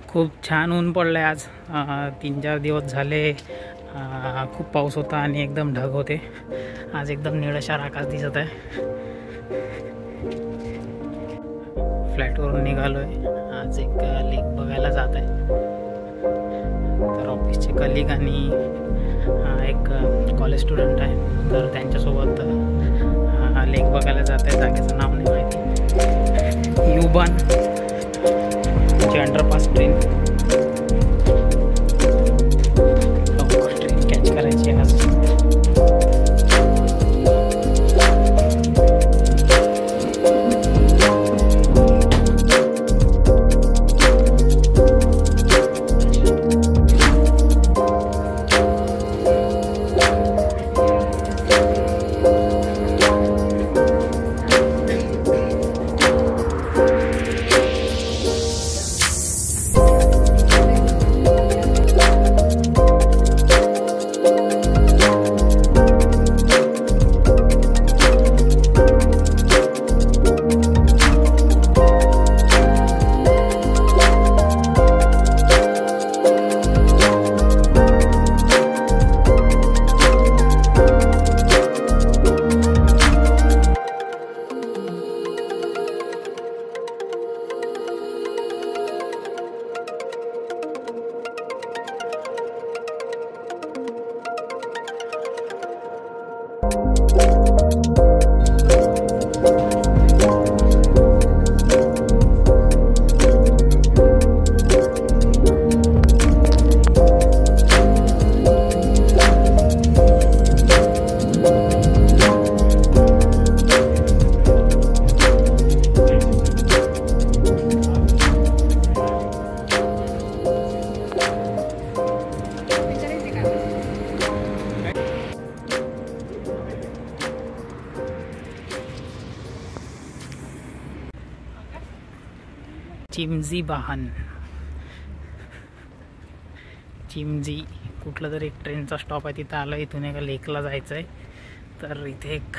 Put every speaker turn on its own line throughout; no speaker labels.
खूप छान ऊन पडलं आहे आज. 3-4 दिवस झाले खूप पाऊस होता आणि एकदम ढग होते. आज एकदम निळशार आकाश दिसत आहे. फ्लॅटवरून निघालो आहे. आज एक लेक बघायला जात आहे. तर ऑफिसचे कलिग आणि एक कॉलेज स्टुडंट आहे, तर त्यांच्यासोबत लेक बघायला जात आहे. जागेचं नाव नाही माहिती. युबान ची अंडरपास ट्रेन कॅच करायची आज. चिमजी वाहन, चिमजी कुठलं तरी एक ट्रेनचा स्टॉप आहे, तिथं आलं. इथून एका लेकला जायचं आहे, तर इथे एक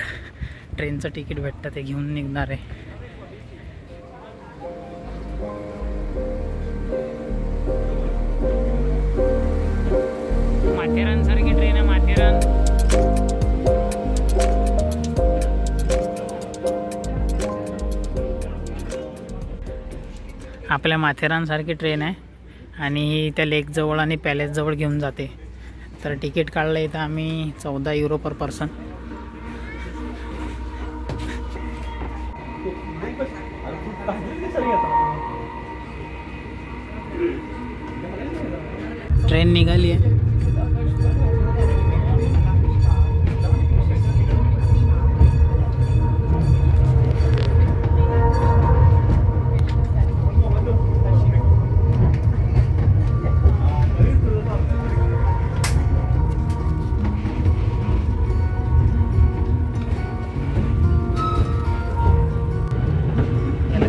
ट्रेनचं तिकीट भेटतं, ते घेऊन निघणार आहे. माथेरान सारखी ट्रेन आहे. माथेरान आपल्या माथेरानसारखी ट्रेन आहे आणि त्या लेकजवळ आणि पॅलेसजवळ घेऊन जाते. तर तिकीट काढलं इथं आम्ही 14 युरो पर पर्सन. ट्रेन निघाली आहे.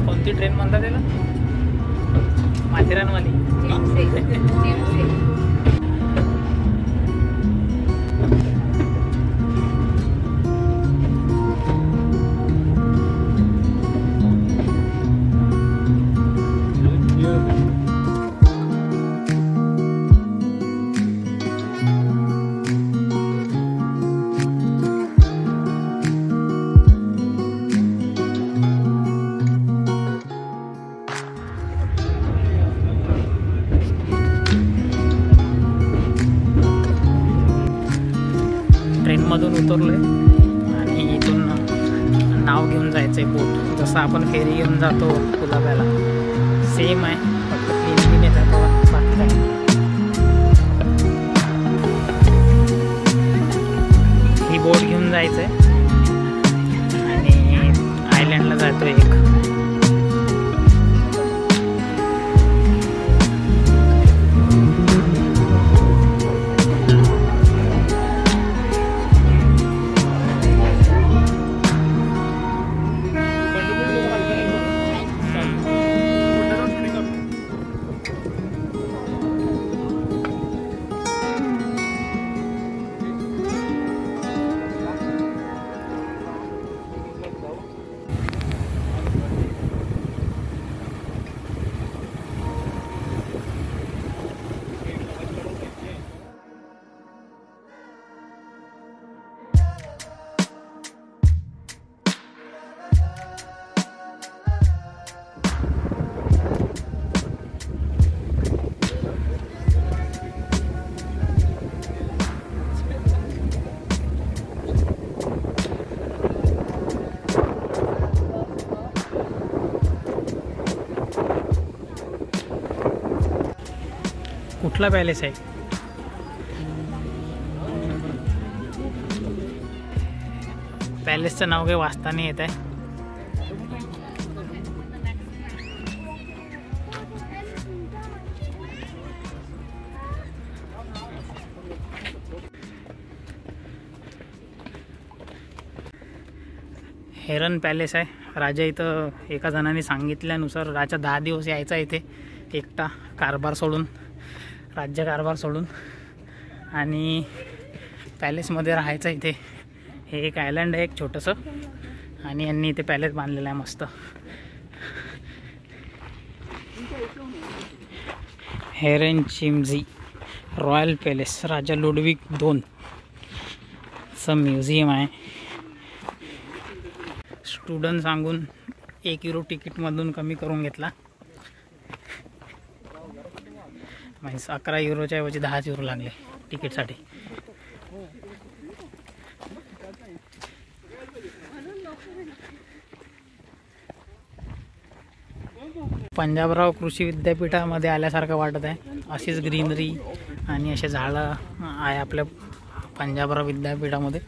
कोणती ट्रेन म्हणतात त्याला? माथेरानवाली. ट्रेनमधून उतरलोय आणि इथून नाव घेऊन जायचंय, बोट. जसं आपण फेरी घेऊन जातो कुलाब्याला, सेम आहे, फक्त क्लीन येतात बाकी काय. ही बोट घेऊन जायचंय आणि आयलँडला जातो एक. कुठला पॅलेस आहे? पॅलेसचं नाव काही वाचता नाही येत आहे. हेरन पॅलेस आहे. राजा इथं एका जणाने सांगितल्यानुसार राजा 10 दिवस यायचा इथे एकटा कारभार सोडून, राज्य कारभार सोडून, आणि पॅलेसमध्ये राहायचं इथे. हे एक आयलंड आहे एक छोटंसं, आणि यांनी इथे पॅलेस बांधलेलं आहे मस्त. हेरन चिमझी रॉयल पॅलेस, राजा लुडविक II चं म्युझियम आहे. स्टुडंट सांगून €1 तिकीटमधून कमी करून घेतला. म्हणजे €11च्या ऐवजी €10 लागले तिकीटसाठी. पंजाबराव कृषी विद्यापीठामध्ये आल्यासारखं वाटत आहे. अशीच ग्रीनरी आणि असे झाडं आहे आपल्या पंजाबराव विद्यापीठामध्ये.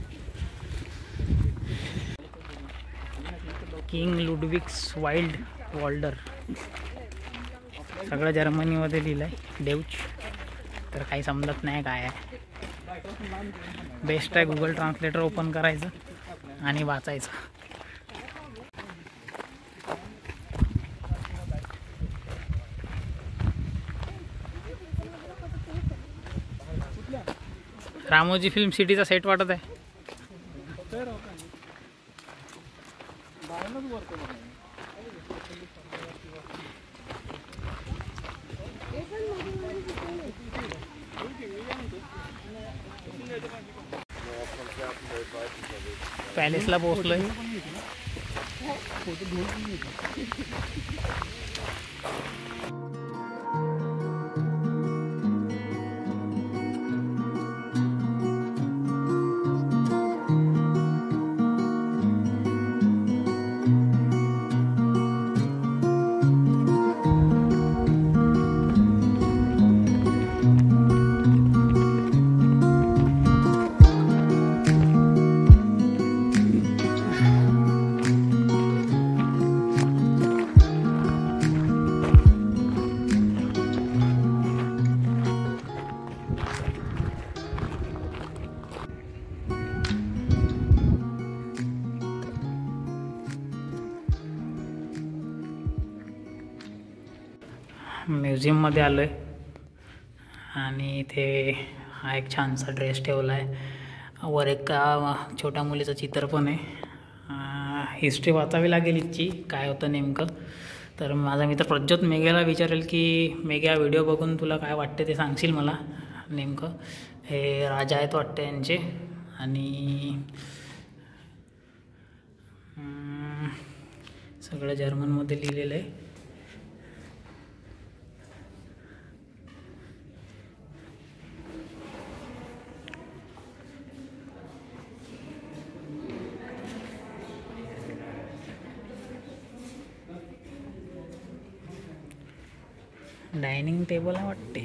किंग लुडविग्स वाईल्ड वॉल्डर सगळं जर्मनीमध्ये लिहिलं आहे. डेउच तर काही समजत नाही काय आहे. बेस्ट आहे गुगल ट्रान्सलेटर ओपन करायचं आणि वाचायचं. रामोजी फिल्म सिटीचा सेट वाटत आहे. पॅलेसला पोहोचलोय. म्युझियममध्ये आलो आहे आणि इथे हा एक छानसा ड्रेस ठेवला आहे. वर एका छोट्या मुलीचं चित्र पण आहे. हिस्ट्री वाचावी लागेल इथची काय होतं नेमकं. तर माझा मित्र प्रज्योत मेघेला विचारेल की मेघ्या व्हिडिओ बघून तुला काय वाटते ते सांगशील मला नेमकं. हे राजा आहेत वाटते यांचे, आणि सगळं जर्मनमध्ये लिहिलेलं आहे. डायनिंग टेबल आहे वाटते.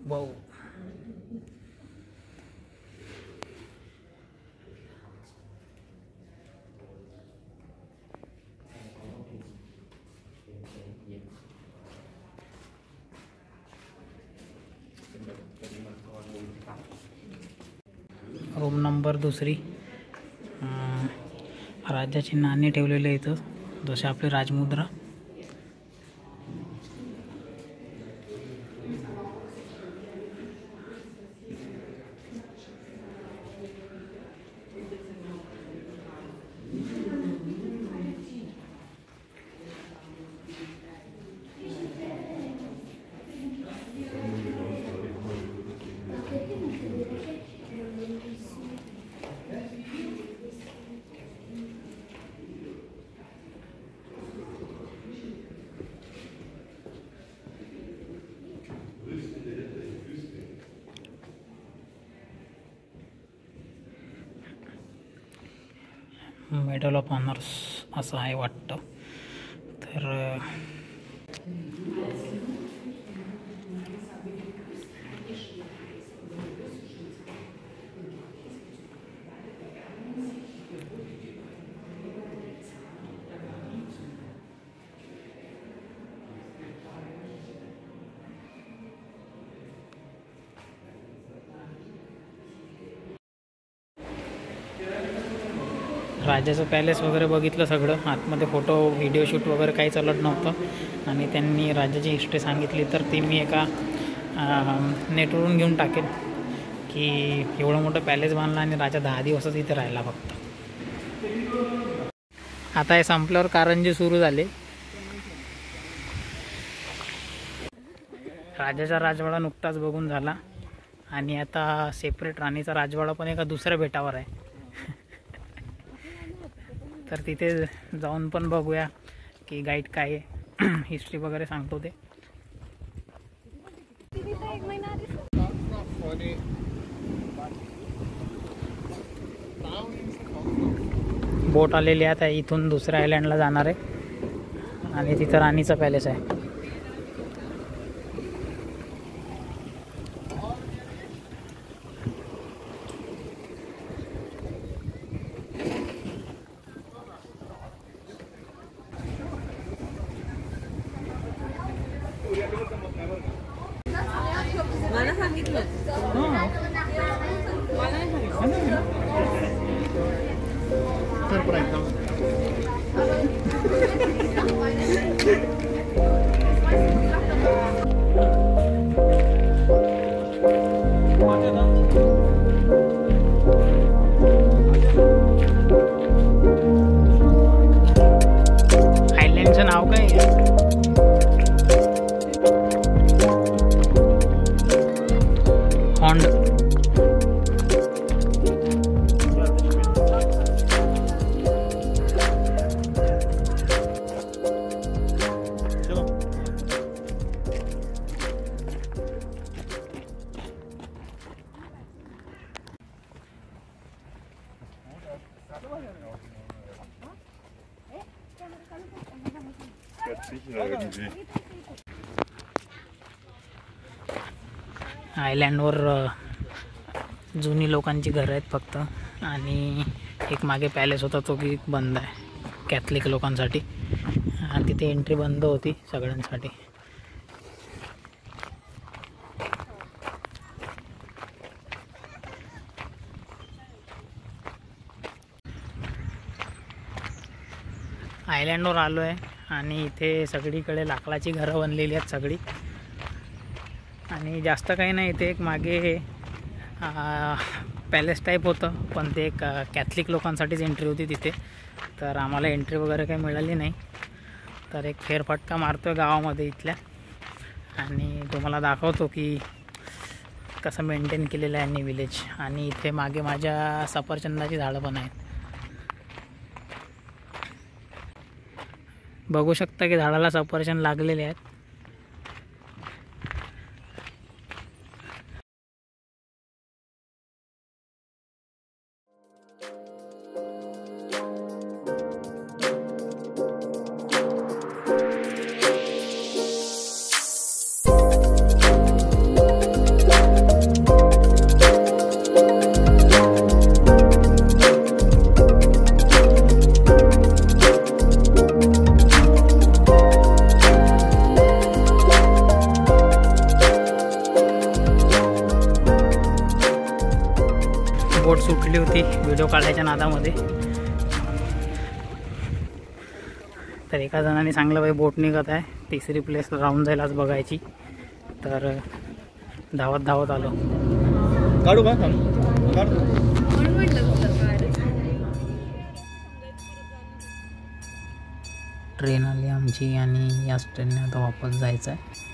वाव. Room number 2. राज्याची नाणी ठेवलेली आहे इथं, जसे आपली राजमुद्रा. मेडल ऑफ ऑनर्स असं आहे वाटतं. तर राजाचं पॅलेस वगैरे बघितलं सगळं. आतमध्ये फोटो व्हिडिओ शूट वगैरे काही चालत नव्हतं आणि त्यांनी राजाची हिस्ट्री सांगितली तर ती मी एका नेटवरून घेऊन टाकेल की एवढं मोठं पॅलेस बांधलं आणि राजा 10 दिवसच इथे राहिला फक्त. आता हे संपल्यावर कारंजे सुरू झाले. राजाचा राजवाडा नुकताच बघून झाला आणि आता सेपरेट राणीचा राजवाडा पण एका दुसऱ्या बेटावर आहे. तर तिथे जाऊन पण बघूया की गाईड काय हिस्ट्री वगैरे सांगतो ते. बोट आलेली आहे, आता इथून दुसऱ्या आयलँडला जाणार आहे आणि तिथं राणीचा पॅलेस आहे.
मला सांगितलं
आयलँडचं नाव काय आहे? आयलँडवर जुनी लोकांची घरं आहेत फक्त आणि एक मागे पॅलेस होता तो की बंद आहे कॅथलिक लोकांसाठी आणि तिथे एंट्री बंद होती सगळ्यांसाठी. आयलँडवर आलो आहे आणि इथे सगळीकडे लाकडाची घरं बनलेली आहेत सगळी आणि जास्त काही नाही. इथे एक मागे पॅलेस टाईप होतं पण ते एक कॅथलिक लोकांसाठीच एंट्री होती तिथे. तर आम्हाला एंट्री वगैरे काही मिळाली नाही. तर एक फेरफटका मारतो आहे गावामध्ये इथल्या आणि तुम्हाला दाखवतो की कसं मेंटेन केलेलं आहे विलेज. आणि इथे मागे माझ्या सफरचंदाची झाडं पण आहेत. बघू शकता की झाडाला सफरचंद लागलेले आहेत. बोट सुटली होती व्हिडिओ काढायच्या नादामध्ये. तर एका जणाने सांगलं बाई बोट निघत आहे, तिसरी प्लेस राहून जाईल आज बघायची. तर धावत धावत आलो. ट्रेन आली आमची आणि याच ट्रेनने आता वापस जायचं आहे.